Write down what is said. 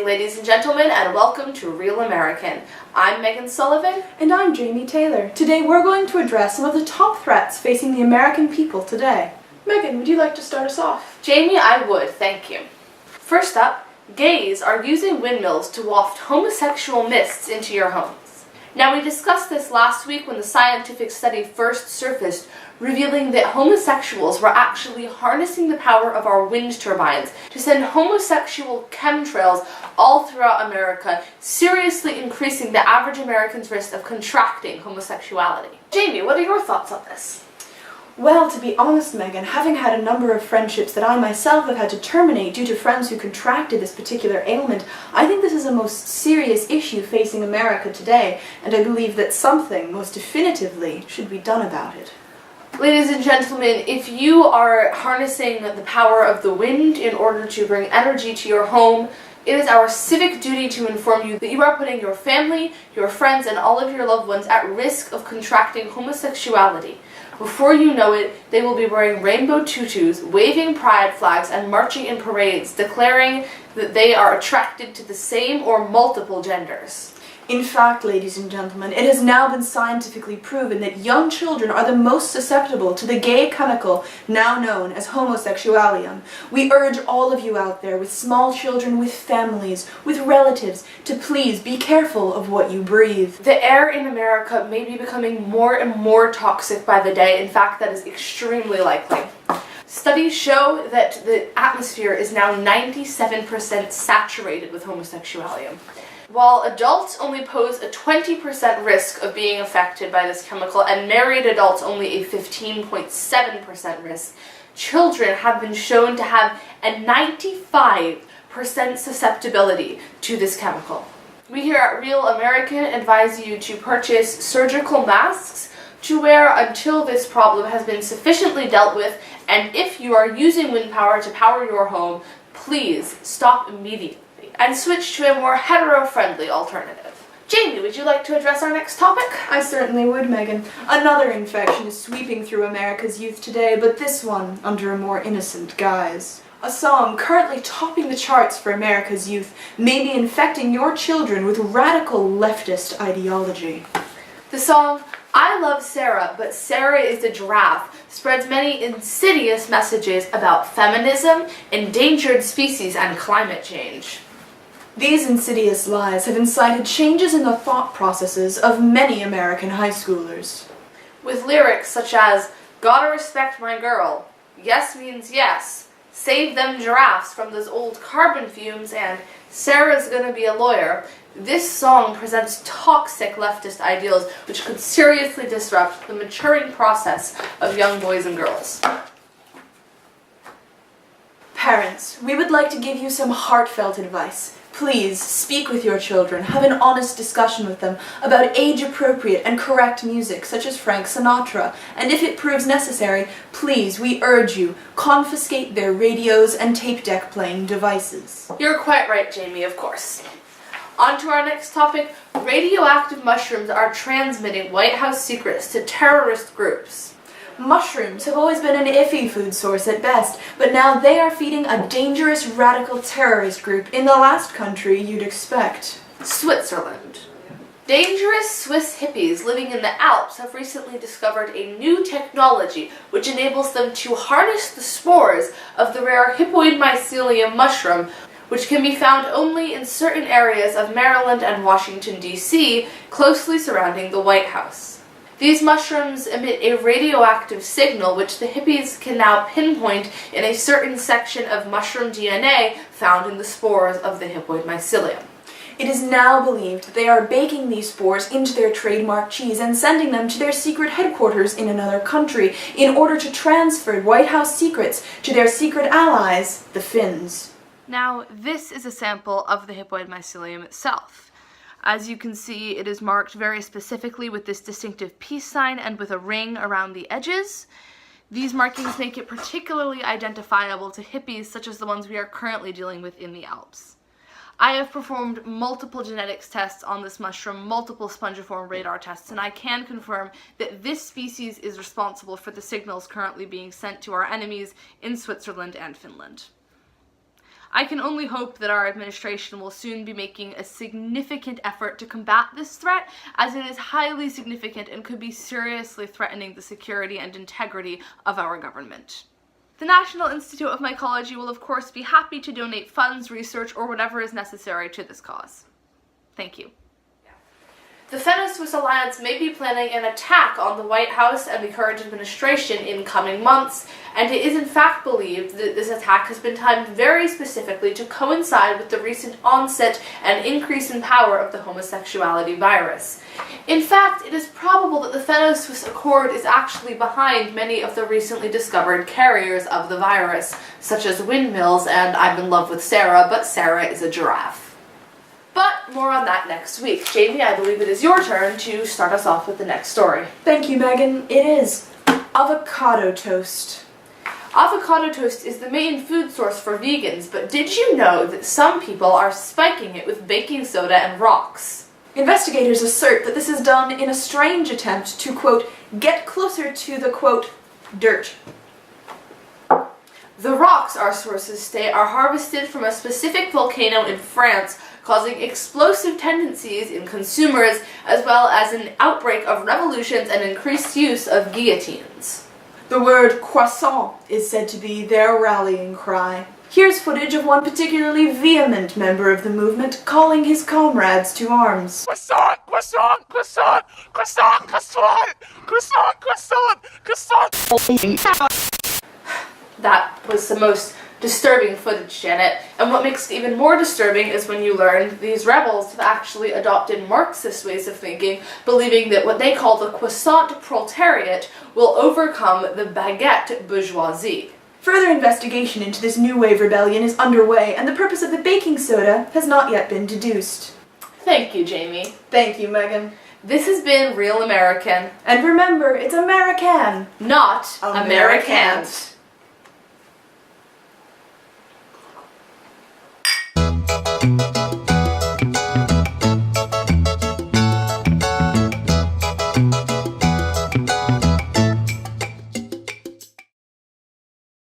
ladies and gentlemen, and welcome to Real American. I'm Megan Sullivan. And I'm Jamie Taylor. Today we're going to address some of the top threats facing the American people today. Megan, would you like to start us off? Jamie, I would, thank you. First up, gays are using windmills to waft homosexual mists into your homes. Now, we discussed this last week when the scientific study first surfaced, revealing that homosexuals were actually harnessing the power of our wind turbines to send homosexual chemtrails all throughout America, seriously increasing the average American's risk of contracting homosexuality. Jamie, what are your thoughts on this? Well, to be honest, Megan, having had a number of friendships that I myself have had to terminate due to friends who contracted this particular ailment, I think this is a most serious issue facing America today, and I believe that something, most definitively, should be done about it. Ladies and gentlemen, if you are harnessing the power of the wind in order to bring energy to your home, it is our civic duty to inform you that you are putting your family, your friends, and all of your loved ones at risk of contracting homosexuality. Before you know it, they will be wearing rainbow tutus, waving pride flags, and marching in parades, declaring that they are attracted to the same or multiple genders. In fact, ladies and gentlemen, it has now been scientifically proven that young children are the most susceptible to the gay chemical now known as homosexualium. We urge all of you out there with small children, with families, with relatives, to please be careful of what you breathe. The air in America may be becoming more and more toxic by the day. In fact, that is extremely likely. Studies show that the atmosphere is now 97% saturated with homosexualium. While adults only pose a 20% risk of being affected by this chemical and married adults only a 15.7% risk, children have been shown to have a 95% susceptibility to this chemical. We here at Real American advise you to purchase surgical masks to wear until this problem has been sufficiently dealt with, and if you are using wind power to power your home, please stop immediately and switch to a more hetero-friendly alternative. Jamie, would you like to address our next topic? I certainly would, Megan. Another infection is sweeping through America's youth today, but this one under a more innocent guise. A song currently topping the charts for America's youth may be infecting your children with radical leftist ideology. The song, "I Love Sarah, but Sarah is a Giraffe," spreads many insidious messages about feminism, endangered species, and climate change. These insidious lies have incited changes in the thought processes of many American high schoolers. With lyrics such as, "Gotta respect my girl," "Yes means yes," "Save them giraffes from those old carbon fumes," and "Sarah's gonna be a lawyer," this song presents toxic leftist ideals which could seriously disrupt the maturing process of young boys and girls. Parents, we would like to give you some heartfelt advice. Please speak with your children, have an honest discussion with them about age-appropriate and correct music such as Frank Sinatra, and if it proves necessary, please, we urge you, confiscate their radios and tape deck playing devices. You're quite right, Jamie, of course. On to our next topic. Radioactive mushrooms are transmitting White House secrets to terrorist groups. Mushrooms have always been an iffy food source at best, but now they are feeding a dangerous radical terrorist group in the last country you'd expect. Switzerland. Dangerous Swiss hippies living in the Alps have recently discovered a new technology which enables them to harness the spores of the rare hippoid Mycelium mushroom, which can be found only in certain areas of Maryland and Washington, D.C., closely surrounding the White House. These mushrooms emit a radioactive signal which the hippies can now pinpoint in a certain section of mushroom DNA found in the spores of the hippoid Mycelium. It is now believed they are baking these spores into their trademark cheese and sending them to their secret headquarters in another country in order to transfer White House secrets to their secret allies, the Finns. Now, this is a sample of the hippoid Mycelium itself. As you can see, it is marked very specifically with this distinctive peace sign and with a ring around the edges. These markings make it particularly identifiable to hippies such as the ones we are currently dealing with in the Alps. I have performed multiple genetics tests on this mushroom, multiple spongiform radar tests, and I can confirm that this species is responsible for the signals currently being sent to our enemies in Switzerland and Finland. I can only hope that our administration will soon be making a significant effort to combat this threat, as it is highly significant and could be seriously threatening the security and integrity of our government. The National Institute of Mycology will of course be happy to donate funds, research, or whatever is necessary to this cause. Thank you. The Finno-Swiss Alliance may be planning an attack on the White House and the current administration in coming months, and it is in fact believed that this attack has been timed very specifically to coincide with the recent onset and increase in power of the homosexuality virus. In fact, it is probable that the Finno-Swiss Accord is actually behind many of the recently discovered carriers of the virus, such as windmills and I'm in love with Sarah, but Sarah is a giraffe. But more on that next week. Jamie, I believe it is your turn to start us off with the next story. Thank you, Megan. It is avocado toast. Avocado toast is the main food source for vegans, but did you know that some people are spiking it with baking soda and rocks? Investigators assert that this is done in a strange attempt to, quote, get closer to the, quote, dirt. The rocks, our sources state, are harvested from a specific volcano in France, causing explosive tendencies in consumers, as well as an outbreak of revolutions and increased use of guillotines. The word croissant is said to be their rallying cry. Here's footage of one particularly vehement member of the movement calling his comrades to arms. Croissant, croissant, croissant, croissant, croissant, croissant, croissant, croissant. That was the most disturbing footage, Janet. And what makes it even more disturbing is when you learn these rebels have actually adopted Marxist ways of thinking, believing that what they call the croissant proletariat will overcome the baguette bourgeoisie. Further investigation into this new wave rebellion is underway, and the purpose of the baking soda has not yet been deduced. Thank you, Jamie. Thank you, Megan. This has been Real American. And remember, it's American, not Americant. Americant.